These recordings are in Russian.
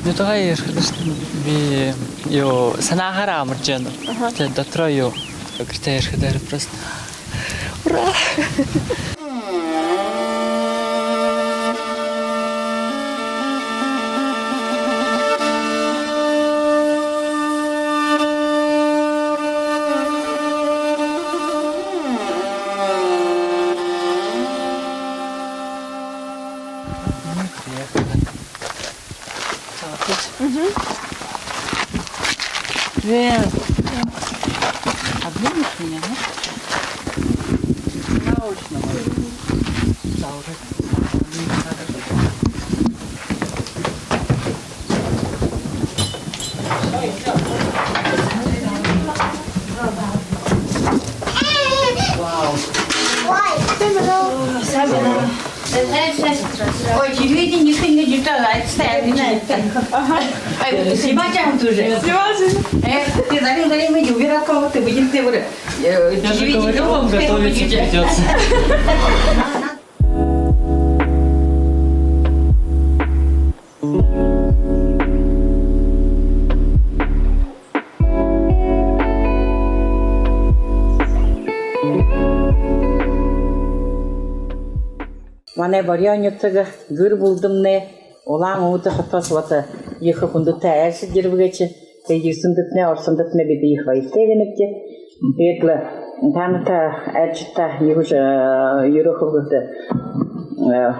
Нутагай би ё санахара амарчана. Тэ дотроо ё гэртээ ирэхээр просто ура. Привет. Обнимешь меня, да? Научно. Ой, телевидение не детала, отставили. Снимать тоже. Ты залил, мы не убирал кого-то, будем ты уже. Я же говорю, вам готовить придется. Мане барьяньютыгы гыр булдымне, олаң уты хатас вата ехы кунду тәәсі дербігечі, тәйгірсіндітне, орсындытне беді ехва истегеніпте, бетлі таныта әрчітта ехужы юрухылгыды,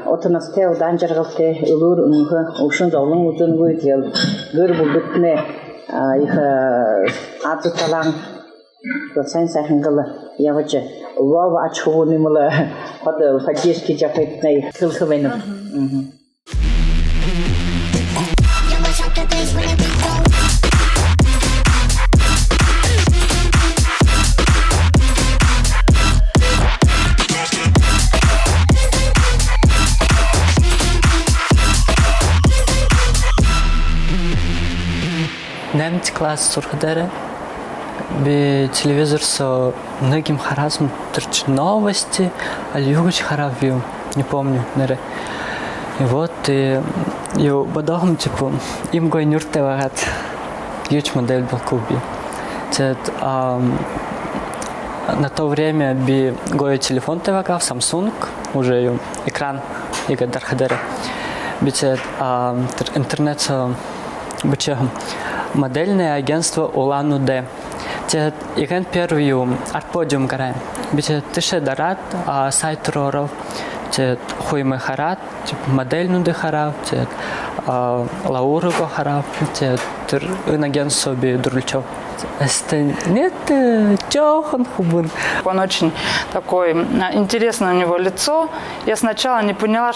отынасте одан жарғылте, үлір ұңғы, ұшын заулың ұтын көйтел, гыр булдытне, ехы аты талаң, сайн сайхыңғылы, явачы, Вова очховный мало, под поддержки джапетной хилхвеном. Немец класс сурхадere. Би телевизор со многим харасом торчат новости, а югоч харавью, не помню, наверное. И вот и подохом типа им гой нюрте вагат, юч модель был куби. На то время би гой телефон те вагав, Samsung, уже экран ига дархадере. Би интернет со бычехом. Модельное агентство Улан-Удэ. Те игрен первую арт-подиум гараем. Бите тише дарат, сайт роров, те хуймы харат, модельну де харав, те лауру го харав, те инаген соби дурльчов. Нет, чохан хубун. Он очень такой, интересное у него лицо. Я сначала не поняла,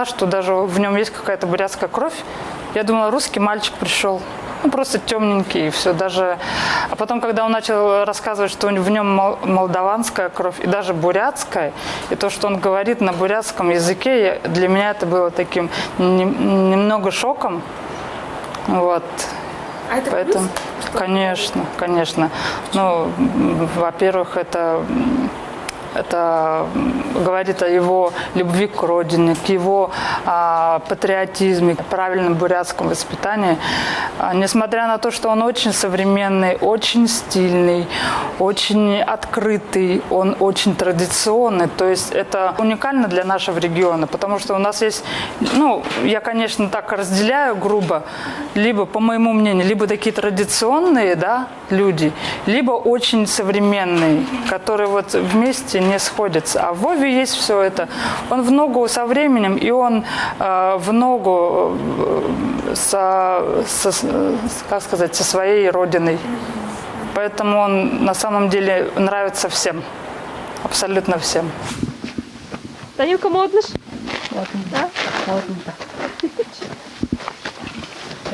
что даже в нем есть какая-то бурятская кровь. Я думала, русский мальчик пришел. Ну, просто темненький и все. Даже... А потом, когда он начал рассказывать, что в нем молдаванская кровь и даже бурятская, и то, что он говорит на бурятском языке, для меня это было таким немного шоком. Вот. А это поэтому, конечно, конечно. Ну, во-первых, это говорит о его любви к родине, к его патриотизме, к правильном бурятском воспитании. Несмотря на то, что он очень современный, очень стильный, очень открытый, он очень традиционный. То есть это уникально для нашего региона, потому что у нас есть, ну, я, конечно, так разделяю грубо, либо, по моему мнению, либо такие традиционные, да, люди, либо очень современные, которые вот вместе не сходятся. А в Вове есть все это. Он в ногу со временем, и он в ногу как сказать, со своей родиной. Поэтому он на самом деле нравится всем. Абсолютно всем. Танюка, модныш? Модно. Да? Модно, да.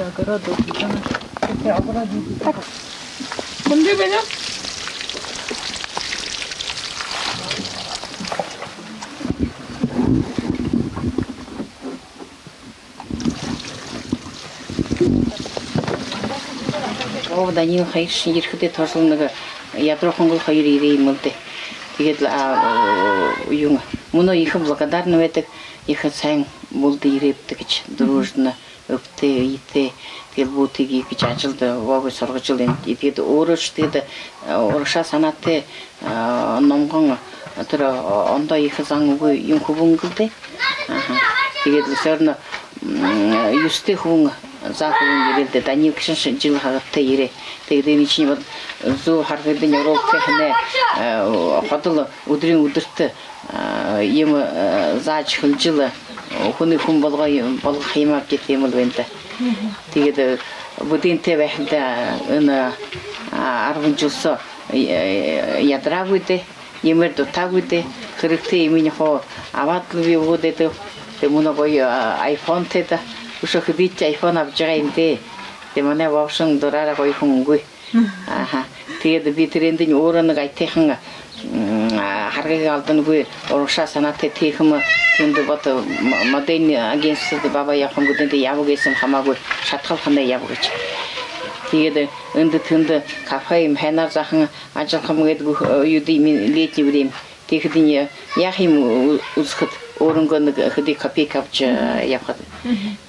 Огороду. Кунды бенем? О Данил хайр ерхде торсылныгы ядро хонгол хайр ирей мылды. Тэгээд юм муно их благодарны байдаг их сайн булды ирээбдэг гэж дружно өвтө ите тэгэл бутиги гэж ажилд вог сургаж л энэ тэгээд өөрөө ч тэгээд урагшаа санаатай номгон тэр ондоо их зан үгүй юм хөвөнгөлдөө тэгээд сөрнө юустэй хүн заахын ирээд Данил гişэн жил хагаттай ирээ тэгээд энэ чинь бол зүү харгадын Европын хэнэ хотол өдрийн өдөрт юм зааж хөнжил хүний хүн болгох юм гэх юм л байна. Тэгээд бүдинтэй байхдаа энэ 10 жилсо ядрагүйдэ нэмэр дутагүйдэ хэрэгтэй юм нөхөө аваад би өгөөдөө мөн гоё iPhone тэд өшөө хэд iPhone авч байгаа юм дээ. Тэ манай вовшин дураараа гоё хүн үгүй. Тэгээд би тэрэндээ өөрөө нэг айтайхан харгыг алдангүй урагшаа санаатай тийхэм тэнд бод модern агентствд баба яхан бүдэнд яваг гэсэн хамаагүй шатгал ханаа яв гэж. Тэгээд энд тэнд кафе юм ханаа захан ажиллах юм гэдэг юуди летний время тэгэхэд яах юм үзэхэд өөрөнгөө нэг хэдий копейк авч явхад.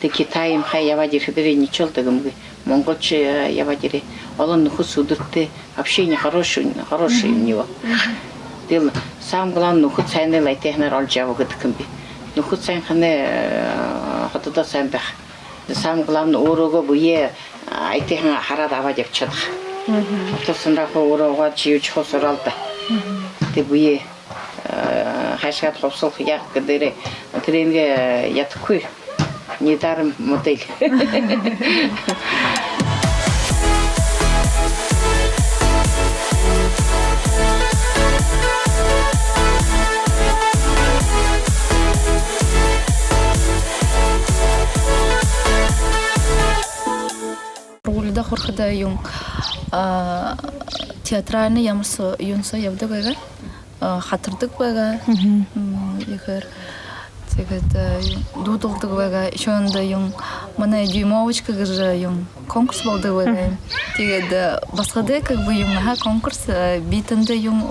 Тэг Китай юм хай яваад ирэхэд ничэлдэг юм гээ. Монголч яваад ирээ. Олон нөхөс өдөртөө общение хороший у него. Тэгэл самое главное нөхөд сайн л айтайхнаар олж явах гэдэг юм би. Нөхөд сайн ханаа хотодоо сайн байх. Самое главное өөрөөгөө буяа айтайхан хараад аваад явчихдаг. Тусандаа өөрөөгөө чивч хосрал да. Тэг буяа хашгад ховсох яг гэдэг тэрийг ятгүй недаром модель. Рулда хорхада юм театральный ямарсо юнса явдаг байгаа. Хатардаг байгаа. Ихэр тэгээд дуудалдаг байгаа. Шонд юм манай дюймовочка гэж юм конкурс болдог байгаа. Тэгээд басгадэ как бы юм конкурс битэндээ юм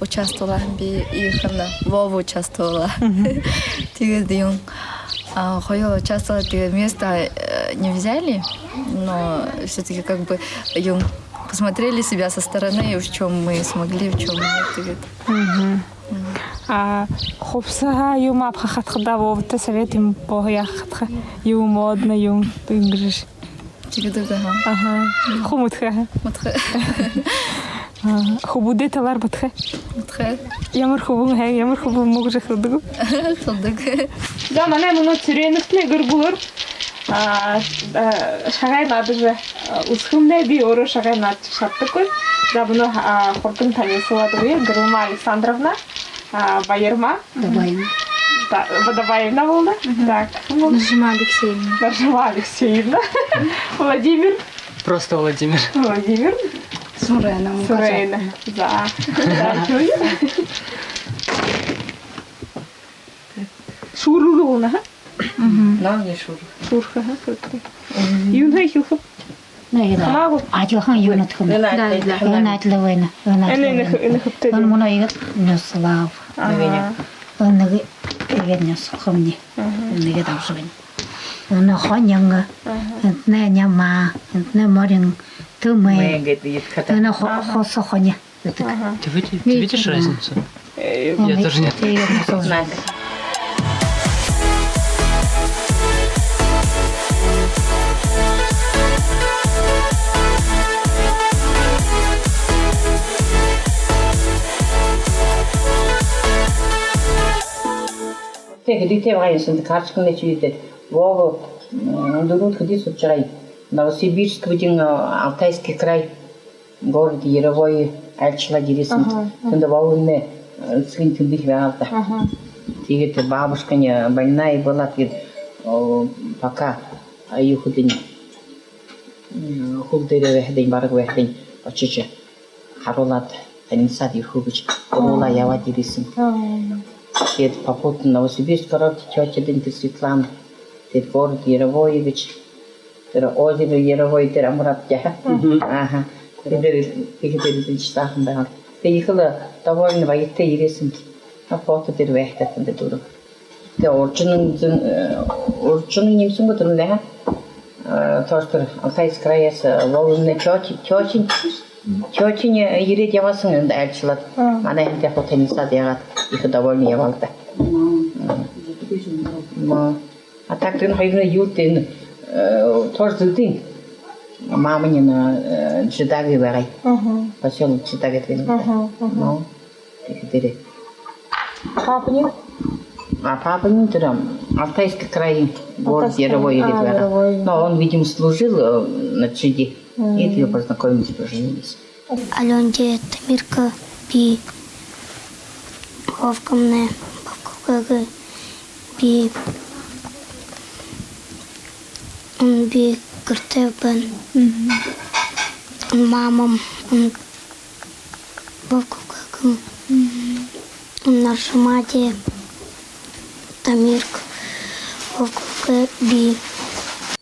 участвовала би ихэнэ Вова участвовала. Тэгээд юм Хоё участвовала, тэгээд место не взяли, но все-таки как бы юм посмотрели себя со стороны, в чем мы смогли, в чем нет. Хопсаха юм апхахатхда вовта совет им похяхатха юм модно юм ингриш. Тигдага. Ага. Хумутха. Мутха. Хубуде талар батха. Мутха. Ямар хубун хай, ямар хубун могож хаддаг. Хаддаг. Да манай мөн цэрэнэхлэ гэрбүр шагай надад усхэмнээ би өөрөө шагай над шатдаггүй. За мөн хурдан танилцуулаад үе Гэрма Александровна Баярма. Водобаевна была. Так. Нажима Алексеевна. Нажима Алексеевна. Владимир. Просто Владимир. Владимир. Сурена. Сурена. Да. Шуруга была. Нам не шур. Шурха. Юнхай хилху. Хамаагүй ажлынхан юунат хүм. Өнаадлавэна. Энэ хөттэй. Он моноёг нёслав. Оныг эгэнэс хомни. Нэгэ давшгын. Оноо хонянга. Нэ няма. Нэ морин тумэ. Нэ хосохоня. Ты видишь разницу? Я тоже нет. Хэдийтэй байгаа юм карчкны чийдээ Вова дөрөв хэдий сууж байгаа. Новосибирск бүдин Алтайский край город Яровой альчлаад ирсэн. Тэнд Вовны цэгэн тэндих байгаа да. Тэгээд бабушка не больная была, тэгээд пока аюухдын хөвдөрөө хэдийн бараг байхдын очиж харуулад танилцаад ирэх гэж уула яваад ирсэн. Тэгээд попутно Новосибирск корот тётя Светлана, тэгээд город Яровой гэж тэр озеро Яровой тэр амрапча. Ага. Тэр стахан байгаа. Тэгээ их л довольно баяртай ирээсэн. Фото дээр байхтаад дөрөв. Тэгээ уржин нэмсэн гот нэ. Тостер Алтайс краяс волны чочин ирээд явасан энэ айлчлаад манай хэнтэй хотын сад ягаад их довольно явалта. А так тэр хоёрын юутын тостдын мамын чидаги байгаа. Поселок чидаги гэдэг. Ну. Тэгэхээр папа тэр Алтайский край, город Яровой или но он, видимо, служил на Чиде. И ее познакомились, поженились. Аленде Тамирка би Вовкамне, Вовкага би он би Картебен, мамам он Вовкага наша мать Тамирка Вовкага би.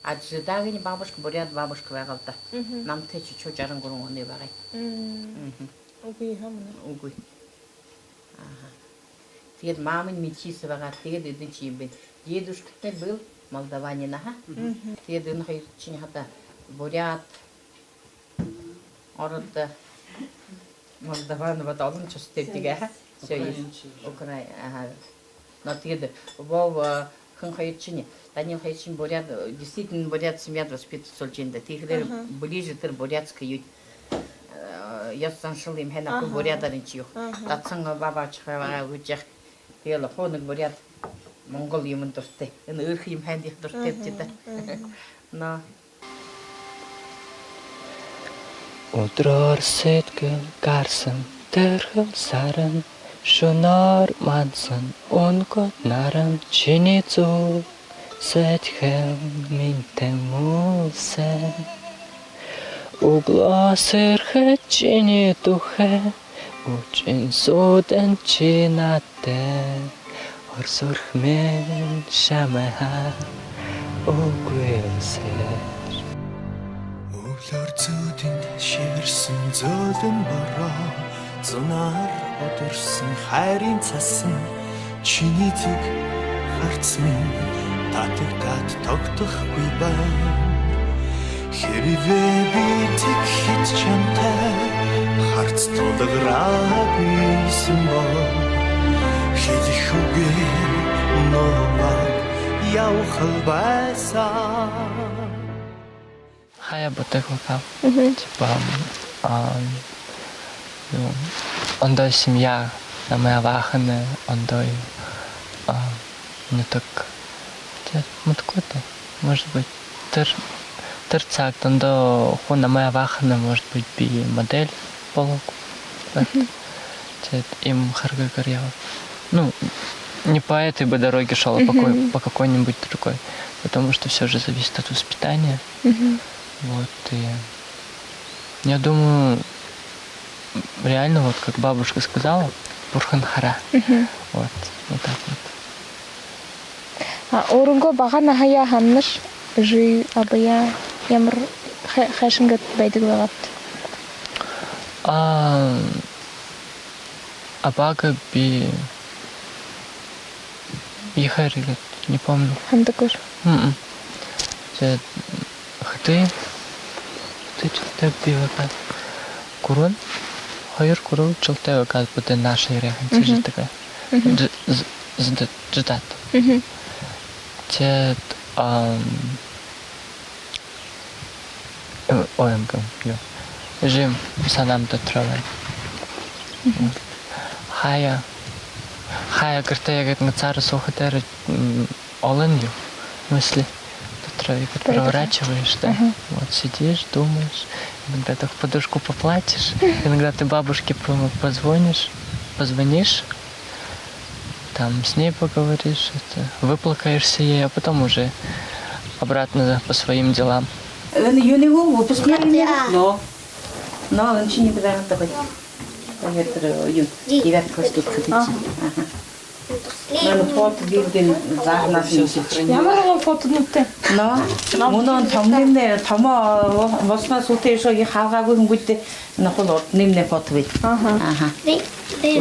А чидаги бабушка бурят бабушка байгалта. Намтай чуть-чуть жарангурун оны байгаа. Үгүй хамна. Үгүй. Ага. Тэгээд мамын мичис байгаа. Тэгээд эдэн чи юм бэ. Дедушкатай был Молдаванин, ага. Тэгээд энэ хоёр чинь хата бурят ород Молдаван вот олон чустэй тэгээ. Всё есть. Украина. Ага. Но тэгээд вов хэн хоёр чинь Данил Хайчин бурят, действительно бурят семья воспитывает Сольчинда. Тихлер ближе тер бурятской ют. Я слышал им хена бурядарин чью. Татсанга баба чхава учах. Тела хонок бурят монгол юм дуртай. Энэ өөрх юм ханд их дуртай гэдэг. Но Өдрөөр сэтгэл гарсан тэрхэл саран шөнөөр мансан өнгөт наран чиний зүг Сэдхэм минтэн мусэ Углас эрхэ чиний духэ Учин судэн чинатэ Орсурх мен шамэха Угвэлсэр Өвлөр зүудэнд шивэрсэн зөөлөн бороо Зунаар өдөрсөн хайрын цасан Чиний зүг харц минь Татагтаад тогтохгүй байна Хэрвээ би тэг хит чамтай Харц тулгараагүйсэн бол Хэлэх үгүй номаг явхал байсан Хая Ботекова. Типа, ондой семья, на моя вахана, ондой не так. Ну такой-то, может быть, терцак, ондо хуна моя вахана, может быть, би модель полок. Им харга горела. Ну, не по этой бы дороге шел, а по какой-нибудь другой. Потому что все же зависит от воспитания. Вот, и я думаю, реально, вот как бабушка сказала, Бурханхара. Вот так вот. Орунго багана хая хамнаш жи абая ямар хашингат байдаглагат. Абага би Ихаригат, не помню. Хамдакур. Хты чултай бивака. Курун. Хайр курун чултай вака буде наша иряхан чижи така. Ждат. Чет оемгам. Жим санам дотралай. Хая картая как на царь сухотер оленью. Мысли. Проворачиваешь, да? Вот сидишь, думаешь, иногда так в подушку поплатишь, иногда ты бабушке позвонишь, там с ней поговоришь, выплакаешься ей, а потом уже обратно по своим делам. Юниву выпускник? Но он еще не подал такой. Девятый класс тут ходить. Мен фото виден заахнаас Все сохранилось. Ямар фотонуудтай? Мөн том нэмнэ том босноо сүтээ шоги хавгаагүй хөнгөдөө нөхөн урд нэмнэ фото бит.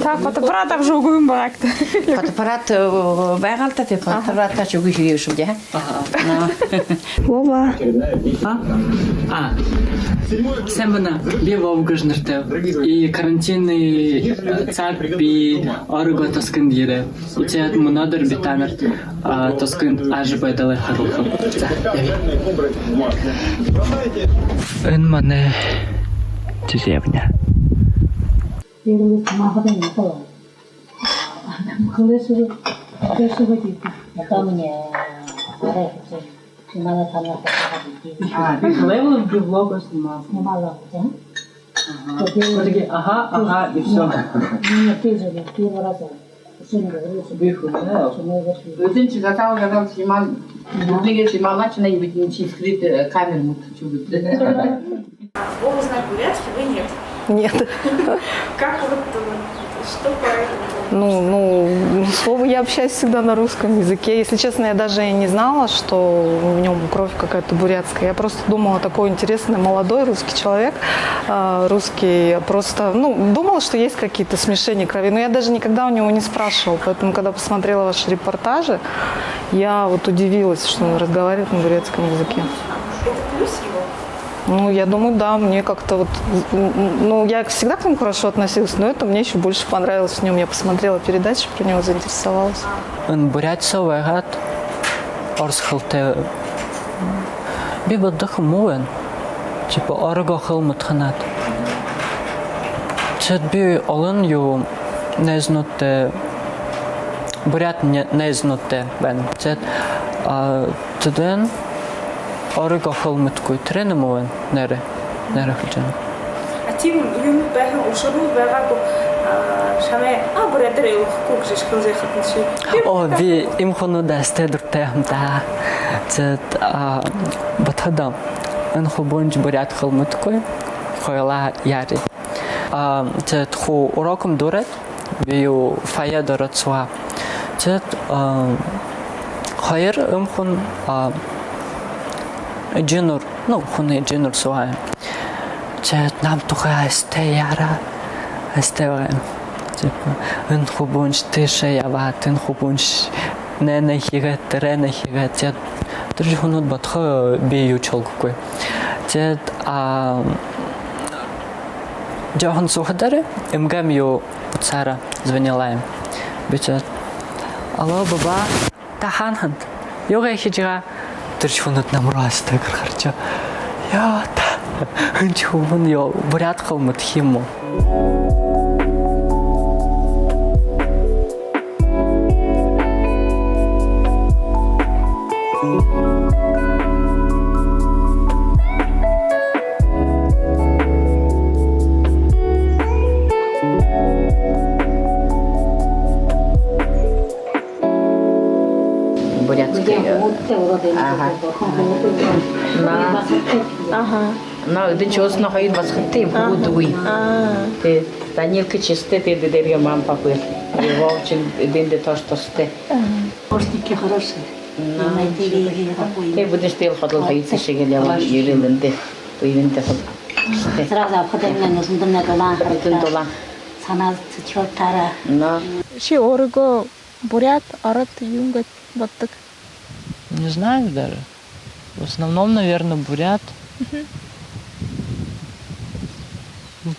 Та фотоаппарат авч өгөө юм байна гэдэг. Фотоаппарат байгаалтаа тий фотоаппаратаа ч үгүй хийгээш үү яа. Вова. Sen bana bir vavgaj nırtev. И карантинный царь би орго тоскын дире. Утят мунадыр битаныр тоскын ажбай далы харылхым. Ын мане деревня. Левел в блогу снимал. Ага, и все. Ödünç zaten kadar simal Дудниге снимала, и видите, скрыт камеру чудо. Вова знает бурятский, вы нет. Нет. Как вот что поэтому? Слово я общаюсь всегда на русском языке. Если честно, я даже и не знала, что в нем кровь какая-то бурятская. Я просто думала, такой интересный молодой русский человек, русский, просто, думала, что есть какие-то смешения крови. Но я даже никогда у него не спрашивала. Поэтому, когда посмотрела ваши репортажи, я вот удивилась, что он разговаривает на бурятском языке. Это плюс его? Я думаю, да, мне как-то вот, я всегда к нему хорошо относилась, но это мне еще больше понравилось в нем. Я посмотрела передачи про него, заинтересовалась. Бурятия вегат орсхалте бибо дохмуен, типа орго хылмутханат. Чет би олен ю незнуте бурят незнуте бен. Чет туден орго хылмуткуй тренемуен нере хичен. А тийм юм байхын ушруу байгаагүй шамаа бурятаар явахгүй гэж хэлж хатсан чи. О, би им хонуда стедуртэй хамта. Чет батхада эн хобонж бурят хылмуткуй хойла яри. Чет ху уроком дурет би ю фая доротсуа. Чет хайр им хон Джинур, хуны джинур суаем. Чет нам тухай сте яра, сте ваем. Типа, эн хубунч тише яват, эн хубунч не хигат, рене хигат. Чет, тоже хунут батха бию чолгукой. Чет, Джохан сухадаре, имгам ю цара звонила им. Бичет, алло, баба, таханхант, йога хиджира. Тырчхунут намрас так харча. Я та чхун я бурят хылмыт химмо. Ödünç olsun hayır basıktayım buğduğu. Данилка чисте те дедерге мам папы. Его очень дende тош тосте. Орстики хорошие. Те будешь тел ходил хайцы шегелева юрилинде. Уйвинте ход. Сразу обходим на зумдырна дола. Дола. Сана цичотара. Чи орго бурят арат юм баттык. Не знаю даже. В основном, наверное, бурят.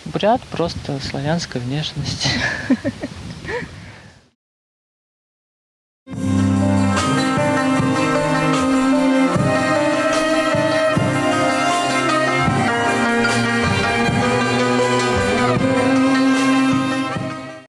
Бурят просто славянской внешности.